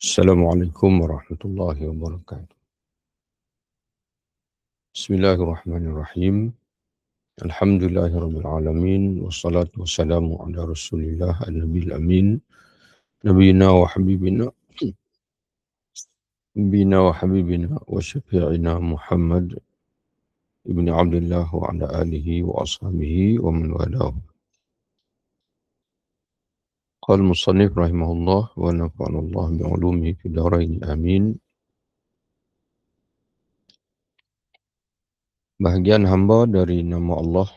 Assalamualaikum warahmatullahi wabarakatuh. Bismillahirrahmanirrahim. Alhamdulillahirabbil alamin wassalatu wassalamu ala Rasulillah an-nabiyil amin nabiyina wa habibina wa syafi'ina Muhammad ibni Abdullah wa ala alihi wa ashabihi wa man walahu. Qala al-musannif rahimahullah wa nafa'ana Allah bi 'ulumihi fid dharain amin. Bahagian hamba dari nama Allah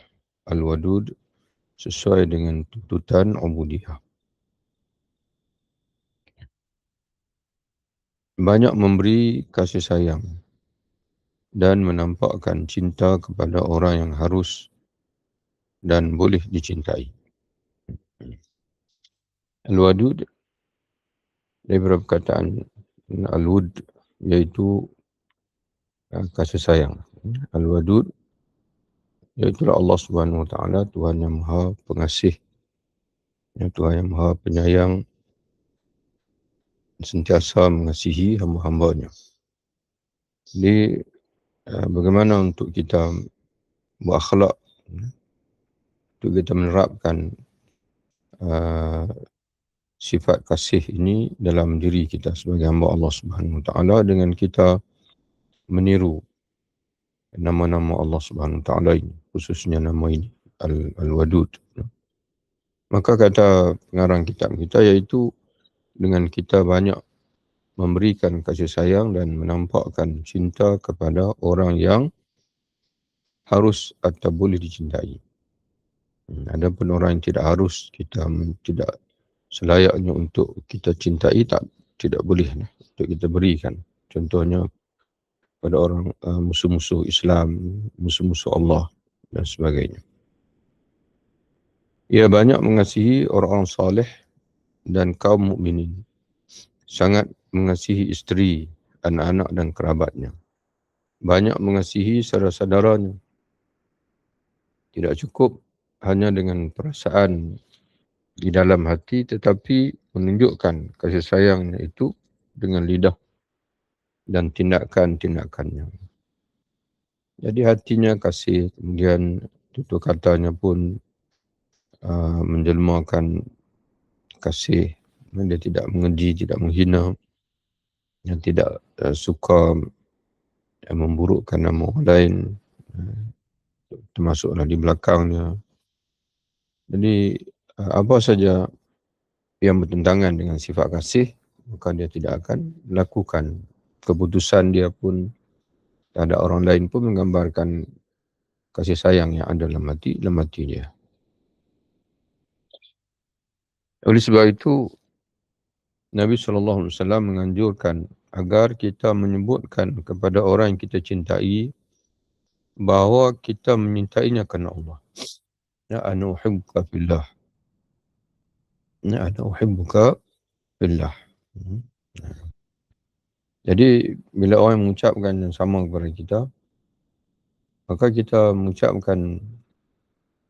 Al-Wadud sesuai dengan tuntutan ubudiyah. Banyak memberi kasih sayang dan menampakkan cinta kepada orang yang harus dan boleh dicintai. Al-Wadud daripada perkataan Al-Wud iaitu kasih sayang. Al-Wadud iaitu Allah Subhanahu Wa Taala, Tuhan yang Maha Pengasih, Tuhan yang Maha Penyayang, sentiasa mengasihi hamba-hambanya. Jadi bagaimana untuk kita berakhlak, untuk kita menerapkan sifat kasih ini dalam diri kita sebagai hamba Allah Subhanahu Wa Taala dengan kita meniru nama-nama Allah Subhanahu Wa Taala ini, khususnya nama ini Al-Wadud. Maka kata pengarang kitab kita iaitu dengan kita banyak memberikan kasih sayang dan menampakkan cinta kepada orang yang harus atau boleh dicintai. Adapun orang yang tidak harus, kita tidak selayaknya untuk kita cintai, tidak boleh untuk kita berikan. Contohnya pada orang musuh-musuh Islam, musuh-musuh Allah dan sebagainya. Ia banyak mengasihi orang-orang saleh dan kaum mukminin. Sangat mengasihi isteri, anak-anak dan kerabatnya. Banyak mengasihi saudara-saudaranya. Tidak cukup hanya dengan perasaan di dalam hati, tetapi menunjukkan kasih sayangnya itu dengan lidah dan tindakan-tindakannya. Jadi hatinya kasih, kemudian tutur katanya pun menjelmakan kasih. Dia tidak mengeji, tidak menghina, yang tidak suka memburukkan nama orang lain, termasuklah di belakangnya. Jadi apa saja yang bertentangan dengan sifat kasih, maka dia tidak akan melakukan. Keputusan dia pun terhadap orang lain pun menggambarkan kasih sayang yang ada dalam hati dia. Oleh sebab itu, Nabi SAW menganjurkan agar kita menyebutkan kepada orang yang kita cintai bahawa kita menyintainya kerana Allah. Ya ana uhibbuka fillah. Ya ana uhibbuka fillah. Jadi bila orang mengucapkan yang sama kepada kita, maka kita mengucapkan,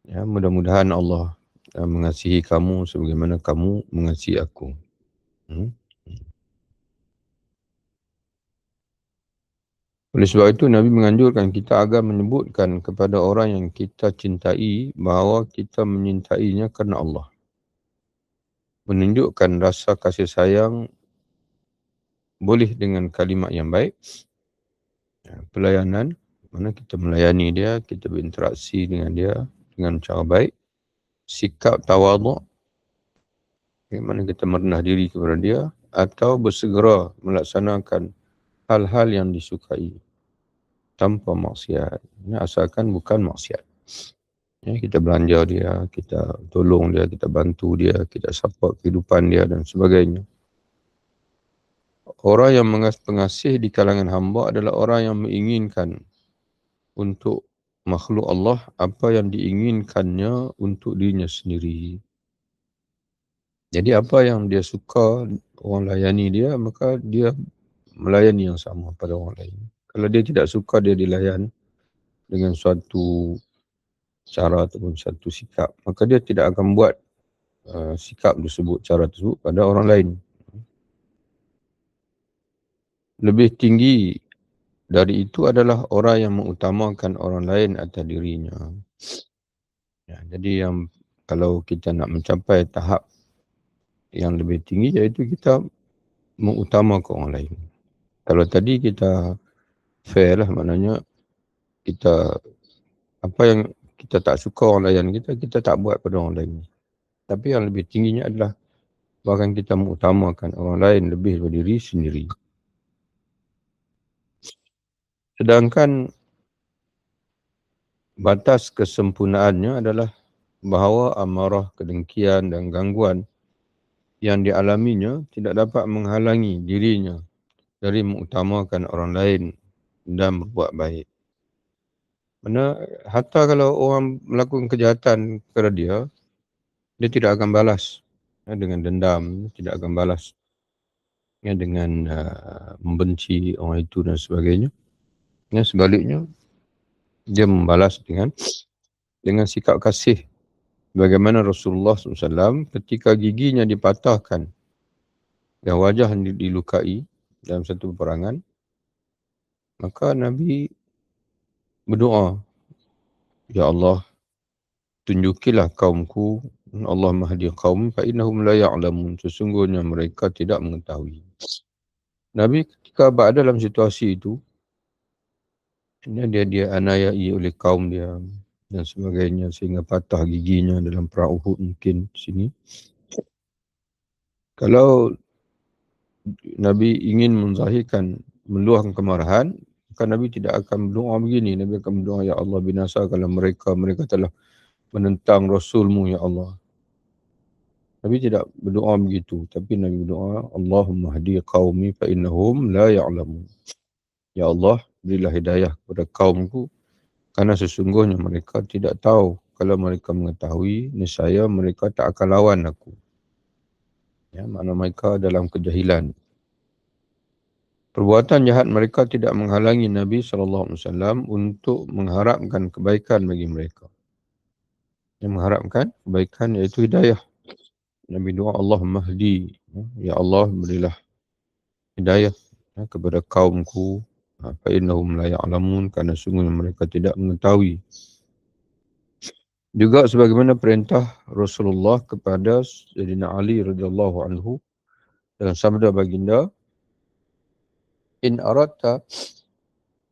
ya, mudah-mudahan Allah mengasihi kamu sebagaimana kamu mengasihi aku. Oleh sebab itu Nabi menganjurkan kita agar menyebutkan kepada orang yang kita cintai bahawa kita menyintainya kerana Allah. Menunjukkan rasa kasih sayang boleh dengan kalimat yang baik, pelayanan, mana kita melayani dia, kita berinteraksi dengan dia dengan cara baik, sikap tawaduk, bagaimana kita merendah diri kepada dia, atau bersegera melaksanakan hal-hal yang disukai tanpa maksiat, asalkan bukan maksiat. Ya, kita belanja dia, kita tolong dia, kita bantu dia, kita support kehidupan dia dan sebagainya. Orang yang pengasih di kalangan hamba adalah orang yang menginginkan untuk makhluk Allah apa yang diinginkannya untuk dirinya sendiri. Jadi apa yang dia suka orang layani dia, maka dia melayani yang sama pada orang lain. Kalau dia tidak suka dia dilayan dengan suatu cara ataupun satu sikap, maka dia tidak akan buat sikap tersebut, cara tersebut pada orang lain. lebih tinggi dari itu adalah orang yang mengutamakan orang lain atas dirinya. Ya, jadi kalau kita nak mencapai tahap yang lebih tinggi, iaitu kita mengutamakan orang lain. Kalau tadi kita fair lah, maknanya kita apa yang kita tak suka orang lain kita tak buat pada orang lain. Tapi yang lebih tingginya adalah bahkan kita mengutamakan orang lain lebih daripada diri sendiri. Sedangkan batas kesempurnaannya adalah bahawa amarah, kedengkian dan gangguan yang dialaminya tidak dapat menghalangi dirinya dari mengutamakan orang lain dan berbuat baik. Mana hatta kalau orang melakukan kejahatan kepada dia tidak akan balas dengan dendam, tidak akan balas dengan membenci orang itu dan sebagainya. Sebaliknya, dia membalas dengan sikap kasih. Bagaimana Rasulullah SAW ketika giginya dipatahkan dan wajah dilukai dalam satu peperangan, maka Nabi berdoa, Ya Allah, tunjukilah kaumku, Allah mahdi kaum fa innahum la ya'lamun, sesungguhnya mereka tidak mengetahui. Nabi ketika berada dalam situasi itu, dia aniayai oleh kaum dia dan sebagainya sehingga patah giginya dalam perang Uhud mungkin sini. Kalau Nabi ingin menzahirkan, meluahkan kemarahan, maka Nabi tidak akan berdoa begini. Nabi akan berdoa, Ya Allah, binasakanlah mereka telah menentang Rasulmu, Ya Allah. Nabi tidak berdoa begitu, tapi Nabi berdoa, Allahumma hadi qaumi fa innahum la ya'lamun. Ya Allah, berilah hidayah kepada kaumku, kerana sesungguhnya mereka tidak tahu. Kalau mereka mengetahui, nescaya mereka tak akan lawan aku. Ya, makna mereka dalam kejahilan. Perbuatan jahat mereka tidak menghalangi Nabi SAW untuk mengharapkan kebaikan bagi mereka. Yang mengharapkan kebaikan iaitu hidayah. Nabi doa, Allahumma hdi. Ya Allah, berilah hidayah kepada kaumku. Fa innahum la ya'lamun, kerana sungguhnya mereka tidak mengetahui. Juga sebagaimana perintah Rasulullah kepada Sayyidina Ali radhiyallahu anhu dalam sabda baginda, In aradta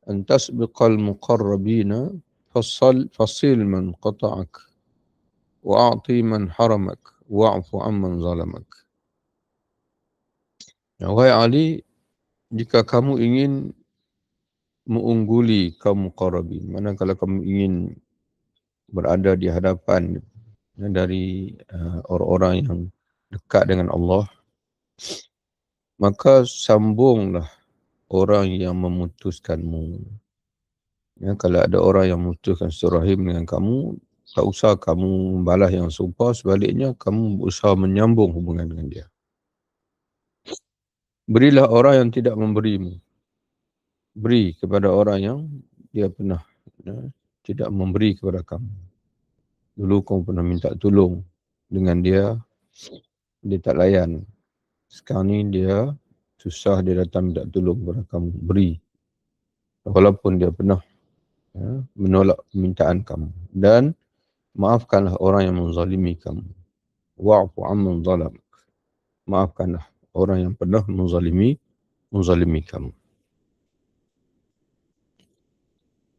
an tasbiqal muqarrabina fasil man qata'ak wa'ati man haramak wa'fu amman zalamak. Wahai Ali, jika kamu ingin mengungguli kaum muqarrabin, mana kalau kamu ingin berada di hadapan dari orang-orang yang dekat dengan Allah, maka sambunglah orang yang memutuskanmu. Ya, kalau ada orang yang memutuskan silaturahim dengan kamu, tak usah kamu membalas yang serupa, sebaliknya kamu berusaha menyambung hubungan dengan dia. Berilah orang yang tidak memberimu. Beri kepada orang yang dia pernah tidak memberi kepada kamu. Dulu kamu pernah minta tolong dengan dia tak layan. Sekarang ni dia susah, dia datang minta tolong kepada kamu. Beri. Walaupun dia pernah menolak permintaan kamu. Dan maafkanlah orang yang menzalimi kamu. Wa'fu amman zalam. Maafkanlah orang yang pernah menzalimi kamu.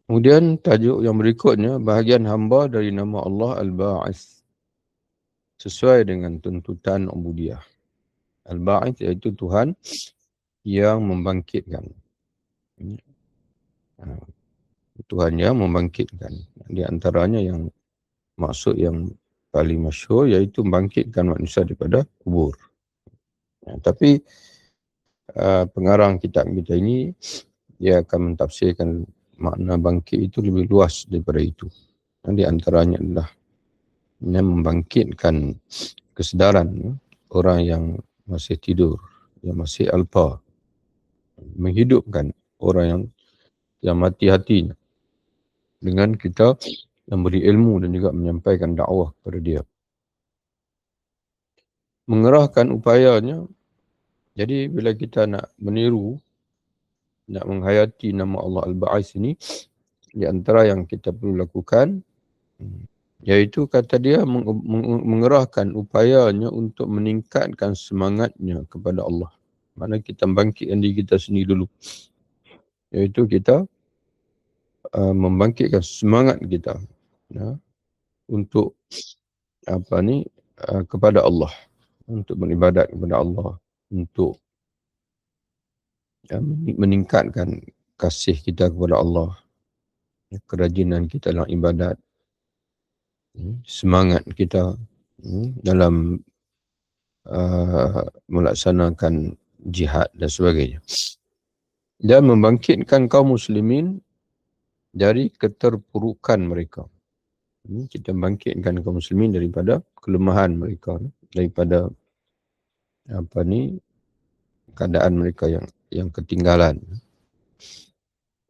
Kemudian tajuk yang berikutnya, bahagian hamba dari nama Allah Al-Ba'is. Sesuai dengan tuntutan ubudiyah. Al-Ba'is iaitu Tuhan yang membangkitkan. Tuhan yang membangkitkan. Di antaranya yang maksud yang paling masyhur iaitu membangkitkan manusia daripada kubur. Tapi pengarang kitab kita ini, dia akan mentafsirkan makna bangkit itu lebih luas daripada itu. Di antaranya adalah membangkitkan kesedaran orang yang masih tidur, yang masih alpa, menghidupkan orang yang mati hatinya dengan kita memberi ilmu dan juga menyampaikan dakwah kepada dia. Mengerahkan upayanya. Jadi bila kita nak meniru nak menghayati nama Allah Al-Ba'is ini, di antara yang kita perlu lakukan, iaitu kata dia mengerahkan upayanya untuk meningkatkan semangatnya kepada Allah. Mana kita bangkitkan diri kita sendiri dulu. Iaitu kita membangkitkan semangat kita untuk kepada Allah, untuk beribadat kepada Allah, untuk meningkatkan kasih kita kepada Allah, kerajinan kita dalam ibadat, semangat kita dalam melaksanakan jihad dan sebagainya. Dan membangkitkan kaum muslimin dari keterpurukan mereka. Kita bangkitkan kaum muslimin daripada kelemahan mereka, daripada keadaan mereka yang ketinggalan,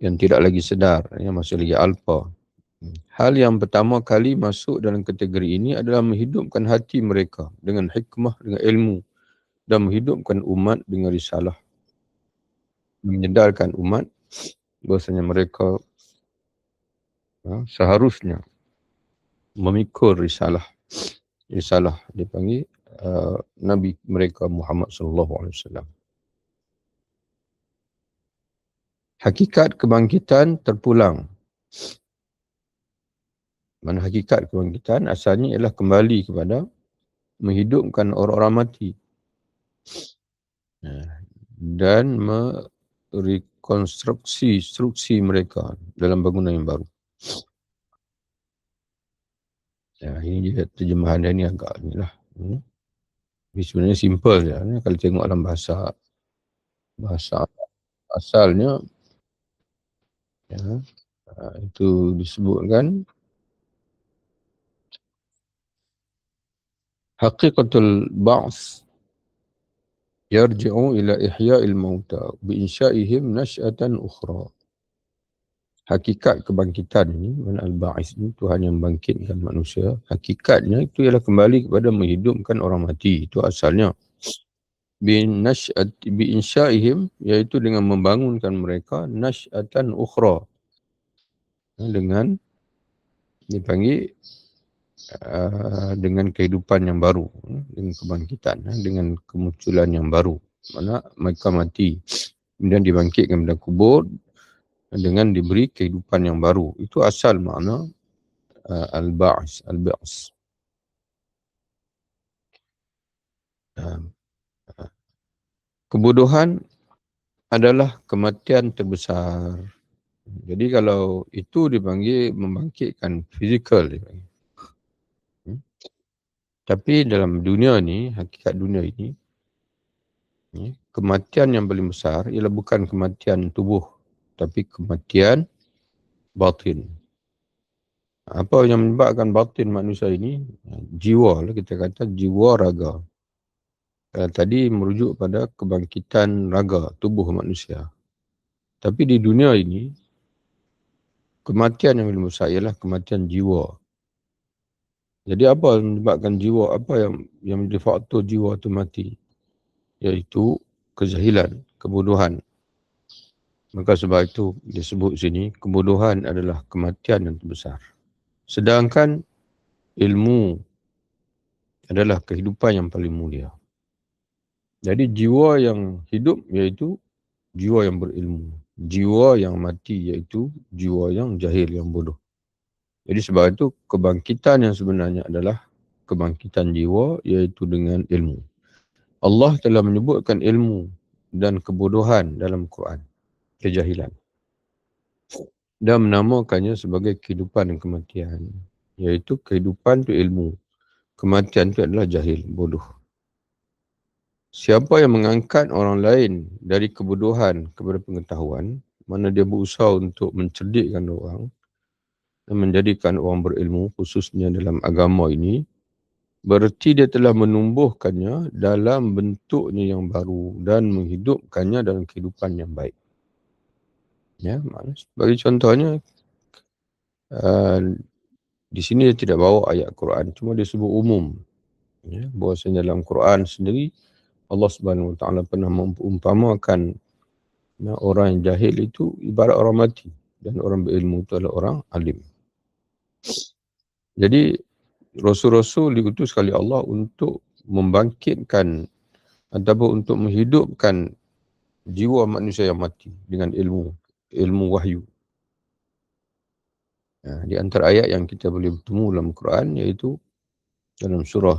yang tidak lagi sedar, yang masih lagi alpa. Hal yang pertama kali masuk dalam kategori ini adalah menghidupkan hati mereka dengan hikmah, dengan ilmu, dan menghidupkan umat dengan risalah. Menyedarkan umat bahasanya mereka seharusnya memikul risalah. Risalah dipanggil Nabi mereka Muhammad SAW. Hakikat kebangkitan terpulang. Mana hakikat kebangkitan asalnya ialah kembali kepada menghidupkan orang-orang mati dan merekonstruksi struktur mereka dalam bangunan yang baru. Ini dia terjemahan dia ni agak ni lah. Ini sebenarnya simple je. Kalau tengok dalam bahasa asalnya, itu disebutkan haqiqatul ba'ts yarji'u ila ihya'il mauta bi'insya'ihim nash'atan ukhra. Hakikat kebangkitan ini, mana Al-Ba'is ini, Tuhan yang bangkitkan manusia, hakikatnya itu ialah kembali kepada menghidupkan orang mati. Itu asalnya. Bi'insya'ihim, iaitu dengan membangunkan mereka, nash'atan ukhra. Dengan dipanggil dengan kehidupan yang baru, dengan kebangkitan, dengan kemunculan yang baru. Mana mereka mati, kemudian dibangkitkan dari kubur dengan diberi kehidupan yang baru. Itu asal makna Al-Ba'is. Kebodohan adalah kematian terbesar. Jadi kalau itu dipanggil membangkitkan fizikal. Tapi dalam dunia ni, hakikat dunia ini, kematian yang paling besar ialah bukan kematian tubuh, tapi kematian batin. Apa yang menyebabkan batin manusia ini? Jiwa lah, kita kata jiwa raga. Tadi merujuk pada kebangkitan raga, tubuh manusia. Tapi di dunia ini, kematian yang paling besar ialah kematian jiwa. Jadi apa yang menyebabkan jiwa, apa yang menjadi faktor jiwa itu mati? Iaitu kejahilan, kebodohan. Maka sebab itu disebut sini, kebodohan adalah kematian yang terbesar. Sedangkan ilmu adalah kehidupan yang paling mulia. Jadi jiwa yang hidup iaitu jiwa yang berilmu. Jiwa yang mati iaitu jiwa yang jahil, yang bodoh. Jadi sebab itu kebangkitan yang sebenarnya adalah kebangkitan jiwa iaitu dengan ilmu. Allah telah menyebutkan ilmu dan kebodohan dalam Quran, kejahilan, dan menamakannya sebagai kehidupan dan kematian. Iaitu kehidupan itu ilmu, kematian itu adalah jahil, bodoh. Siapa yang mengangkat orang lain dari kebodohan kepada pengetahuan, mana dia berusaha untuk mencerdikkan orang dan menjadikan orang berilmu, khususnya dalam agama ini, berarti dia telah menumbuhkannya dalam bentuknya yang baru dan menghidupkannya dalam kehidupan yang baik. Ya, bagi contohnya, di sini dia tidak bawa ayat Quran, cuma dia sebut umum. Ya, bahawasanya dalam Quran sendiri, Allah Subhanahu Wa Taala pernah mengumpamakan Nah, orang yang jahil itu ibarat orang mati dan orang berilmu itu adalah orang alim. Jadi Rasul-Rasul diutus oleh Allah untuk membangkitkan ataupun untuk menghidupkan jiwa manusia yang mati dengan ilmu wahyu. Di antara ayat yang kita boleh bertemu dalam Quran iaitu dalam surah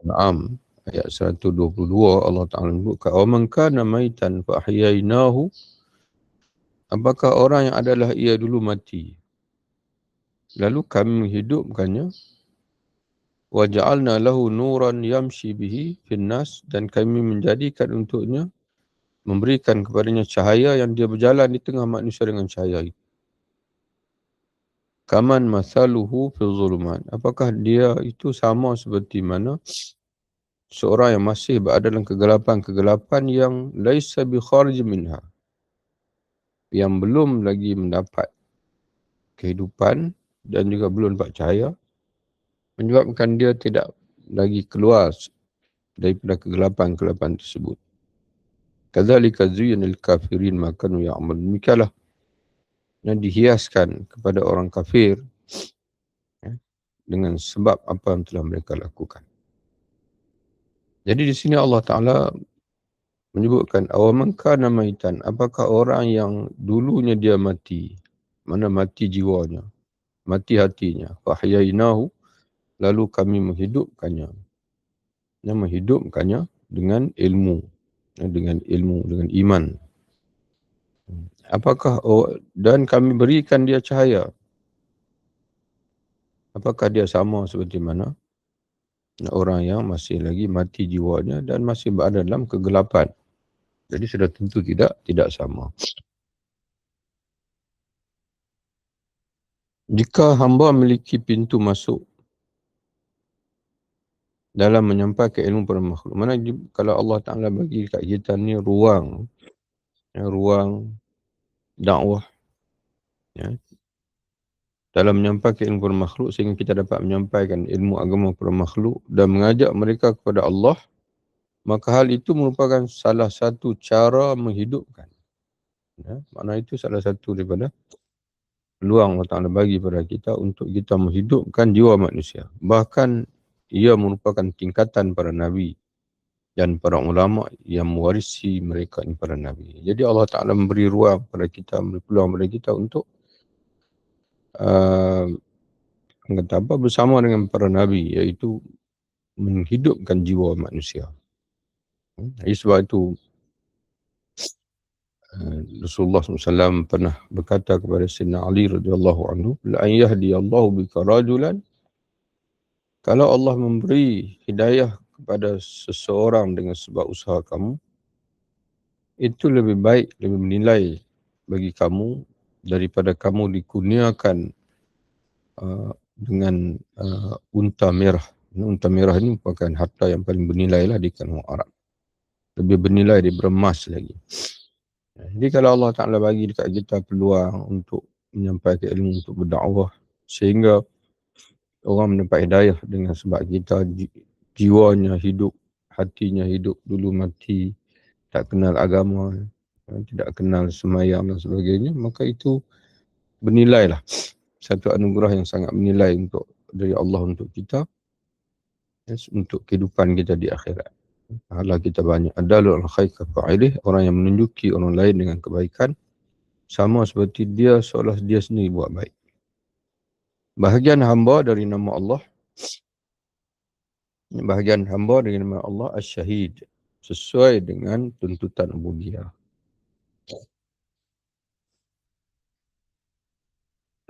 Al-An'am ayat 122 Allah Ta'ala menyebutkan wa man kana maitan fa ahyainahu, apakah orang yang adalah ia dulu mati lalu kami menghidupkannya, wa ja'alna lahu nuran yamshi bihi fin nas, dan kami menjadikan untuknya, memberikan kepadanya cahaya yang dia berjalan di tengah manusia dengan cahaya itu. Kaman masaluhu fil zulumat, apakah dia itu sama seperti mana seorang yang masih berada dalam kegelapan yang laisa bi kharij minha, yang belum lagi mendapat kehidupan dan juga belum dapat cahaya, menyebabkan dia tidak lagi keluar daripada kegelapan tersebut. Kadzalika zuyyina lil kafirin ma kanu ya'malun, demikianlah yang dihiaskan kepada orang kafir dengan sebab apa yang telah mereka lakukan. Jadi di sini Allah Ta'ala menyebutkan awaman kana maitan, apakah orang yang dulunya dia mati, mana mati jiwanya, mati hatinya, fahyainahu, lalu kami menghidupkannya dengan ilmu, dengan iman. Dan kami berikan dia cahaya, apakah dia sama seperti mana orang yang masih lagi mati jiwanya dan masih berada dalam kegelapan? Jadi sudah tentu tidak sama. Jika hamba memiliki pintu masuk dalam menyampaikan ilmu pada makhluk, mana kalau Allah Ta'ala bagi kat kita ni ruang dakwah, ya, dalam menyampaikan ilmu kepada makhluk sehingga kita dapat menyampaikan ilmu agama kepada makhluk dan mengajak mereka kepada Allah, maka hal itu merupakan salah satu cara menghidupkan. Makna itu salah satu daripada peluang Allah Ta'ala bagi pada kita untuk kita menghidupkan jiwa manusia. Bahkan ia merupakan tingkatan para Nabi dan para ulama yang mewarisi mereka ini para Nabi. Jadi Allah Ta'ala memberi ruang pada kita, memberi peluang pada kita untuk bersama dengan para Nabi, iaitu menghidupkan jiwa manusia. Sebab itu Rasulullah SAW pernah berkata kepada Sayyidina Ali radhiyallahu anhu, la an yahdiyallahu bika rajulan, kalau Allah memberi hidayah kepada seseorang dengan sebab usaha kamu, itu lebih baik, lebih menilai bagi kamu daripada kamu dikurniakan dengan unta merah. Unta merah ini merupakan harta yang paling bernilai lah di kalangan Arab. Lebih bernilai daripada emas lagi. Jadi kalau Allah Ta'ala bagi dekat kita peluang untuk menyampaikan ilmu, untuk berdakwah, sehingga orang mendapat hidayah dengan sebab kita jiwanya hidup, hatinya hidup, dulu mati, tak kenal agama, tidak kenal semayang dan sebagainya, maka itu bernilai lah. Satu anugerah yang sangat bernilai dari Allah untuk kita, untuk kehidupan kita di akhirat. Pahala kita banyak. Adalul khair kafa'ilih, orang yang menunjuki orang lain dengan kebaikan, sama seperti dia seolah dia sendiri buat baik. Bahagian hamba dari nama Allah Asy-Syahid, sesuai dengan tuntutan ubudiyah.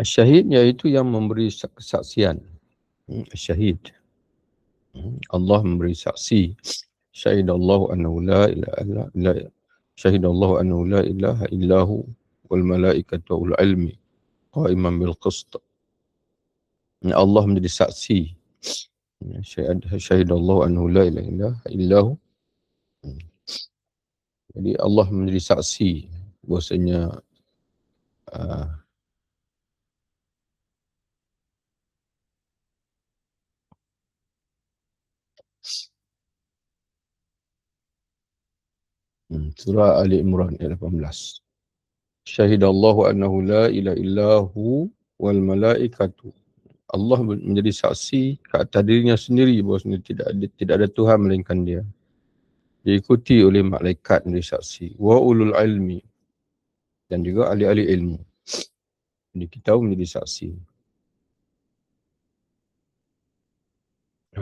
Asy-Syahid iaitu yang memberi kesaksian. Asy-Syahid, Allah memberi saksi. Syahidallahu annahu la ilaha illahu wal malaikatu wal ilmi qa'iman bil qist. Allah menjadi saksi. Syahidallahu annahu la ilaha illahu. Jadi Allah menjadi saksi bahwasanya Surah Ali Imran ayat 18. Syahidallahu annahu la ilaha illahu wal malaikatu. Allah menjadi saksi ke atas dirinya sendiri bahawa tidak ada Tuhan melainkan dia. Diikuti oleh malaikat menjadi saksi. Wa ulul ilmi. Dan juga ahli-ahli ilmu. Jadi kita menjadi saksi.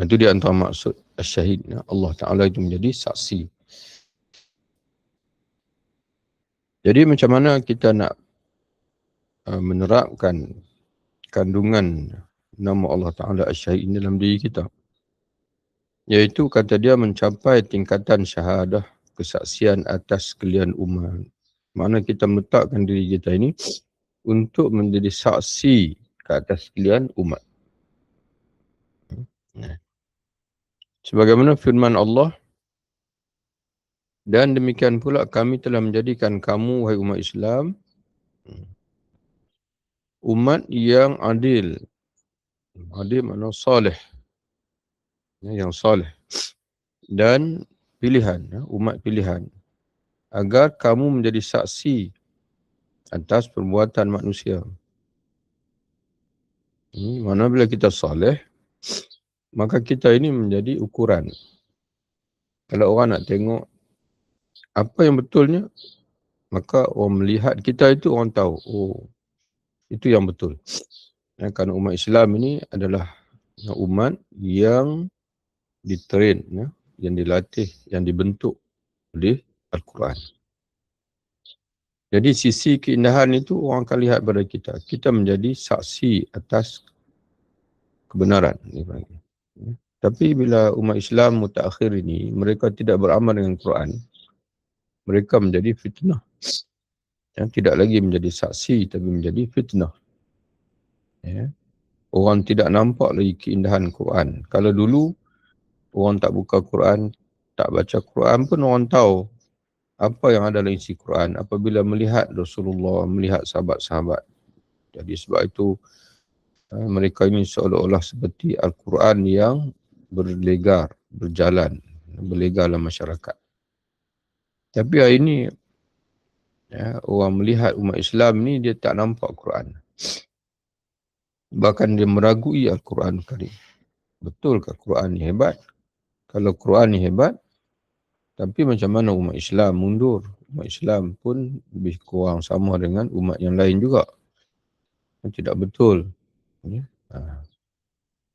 Itu di antara maksud syahid. Allah Ta'ala itu menjadi saksi. Jadi macam mana kita nak menerapkan kandungan nama Allah Ta'ala Asy-Syahid dalam diri kita? Iaitu kata dia mencapai tingkatan syahadah, kesaksian atas sekalian umat. Mana kita meletakkan diri kita ini untuk menjadi saksi ke atas sekalian umat. Sebagaimana firman Allah, dan demikian pula kami telah menjadikan kamu, wahai umat Islam, umat yang adil. Adil makna salih. Yang salih. Dan pilihan, umat pilihan. Agar kamu menjadi saksi atas perbuatan manusia. Mana bila kita salih, maka kita ini menjadi ukuran. Kalau orang nak tengok apa yang betulnya, maka orang melihat kita itu, orang tahu, oh, itu yang betul. Kerana umat Islam ini adalah umat yang ditrain, yang dilatih, yang dibentuk oleh Al-Quran. Jadi sisi keindahan itu orang akan lihat pada kita. Kita menjadi saksi atas kebenaran. Tapi bila umat Islam mutakhir ini, mereka tidak beramal dengan Quran, mereka menjadi fitnah. Tidak lagi menjadi saksi, tapi menjadi fitnah. Orang tidak nampak lagi keindahan Quran. Kalau dulu, orang tak buka Quran, tak baca Quran pun orang tahu apa yang ada dalam isi Quran apabila melihat Rasulullah, melihat sahabat-sahabat. Jadi sebab itu, mereka ini seolah-olah seperti Al-Quran yang berlegar, berjalan, berlegar dalam masyarakat. Tapi hari ini, orang melihat umat Islam ni, dia tak nampak Quran. Bahkan dia meragui Al-Quran Karim. Betul ke Quran ni hebat? Kalau Quran ni hebat, tapi macam mana umat Islam mundur? Umat Islam pun lebih kurang sama dengan umat yang lain juga. Tidak betul.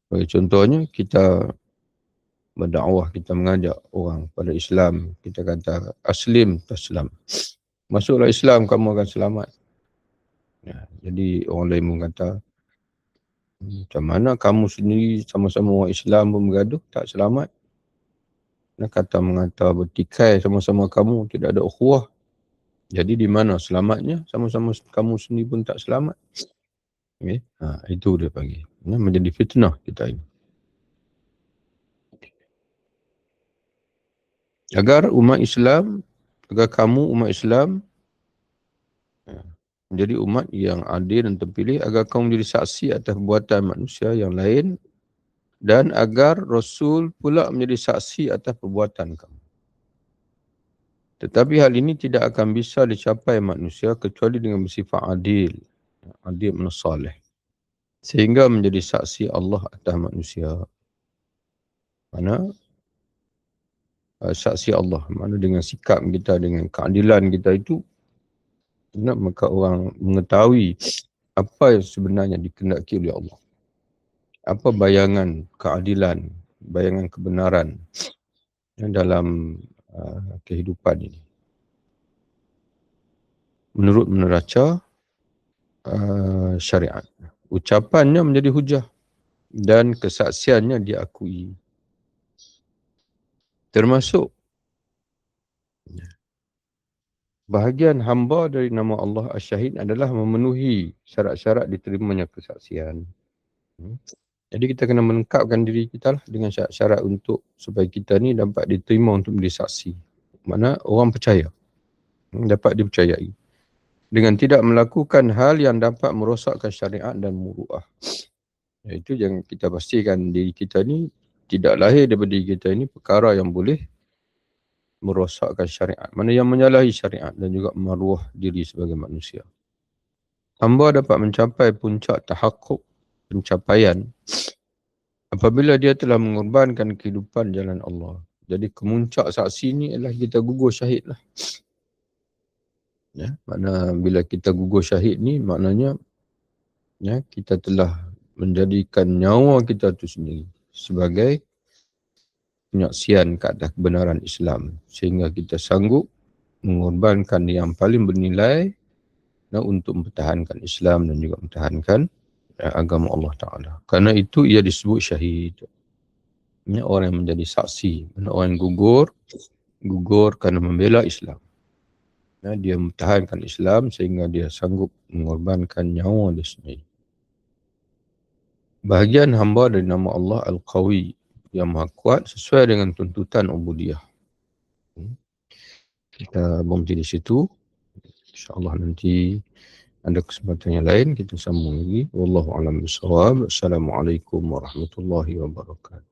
Bagi contohnya, kita berdakwah, kita mengajak orang pada Islam. Kita kata, aslim taslam. Masuklah Islam, kamu akan selamat. Jadi orang lain pun kata, macam mana kamu sendiri sama-sama orang Islam pun bergaduh, tak selamat. Mengata bertikai sama-sama kamu, tidak ada ukhuwah. Jadi di mana selamatnya? Sama-sama kamu sendiri pun tak selamat. Okay. Itu dia panggil. Menjadi fitnah kita ini. Agar umat Islam, agar kamu umat Islam menjadi umat yang adil dan terpilih, agar kamu menjadi saksi atas perbuatan manusia yang lain, dan agar Rasul pula menjadi saksi atas perbuatan kamu. Tetapi hal ini tidak akan bisa dicapai manusia kecuali dengan bersifat adil. Adil dan salih. Sehingga menjadi saksi Allah atas manusia. Mana? Saksi Allah. Mana dengan sikap kita, dengan keadilan kita itu, maka orang mengetahui apa yang sebenarnya dikehendaki oleh Allah. Apa bayangan keadilan, bayangan kebenaran dalam kehidupan ini. Menurut neraca syariat. Ucapannya menjadi hujah dan kesaksiannya diakui. Termasuk bahagian hamba dari nama Allah Asy-Syahid adalah memenuhi syarat-syarat diterimanya kesaksian. Jadi kita kena melengkapkan diri kita lah dengan syarat-syarat untuk supaya kita ni dapat diterima untuk menjadi saksi. Mana orang percaya, dapat dipercayai. Dengan tidak melakukan hal yang dapat merosakkan syariat dan muruah. Itu yang kita pastikan diri kita ni tidak lahir daripada diri kita ini perkara yang boleh merosakkan syariat, mana yang menyalahi syariat dan juga maruah diri sebagai manusia. Hamba dapat mencapai puncak tahakkuk pencapaian apabila dia telah mengorbankan kehidupan jalan Allah. Jadi kemuncak saksi ni adalah kita gugur syahid lah. Ya, makna bila kita gugur syahid ni maknanya ya, kita telah menjadikan nyawa kita tu sendiri sebagai penyaksian ke atas kebenaran Islam, sehingga kita sanggup mengorbankan yang paling bernilai untuk mempertahankan Islam dan juga mempertahankan agama Allah Ta'ala. Karena itu ia disebut syahid. Ini orang yang menjadi saksi, orang yang gugur kerana membela Islam. Ya, dia mempertahankan Islam sehingga dia sanggup mengorbankan nyawa dia sendiri. Bahagian hamba dari nama Allah Al-Qawi, yang maha kuat sesuai dengan tuntutan ubudiyah. Kita berhenti di situ. InsyaAllah nanti ada kesempatan yang lain kita sambung lagi. Wallahu a'lam bishawab. Assalamualaikum warahmatullahi wabarakatuh.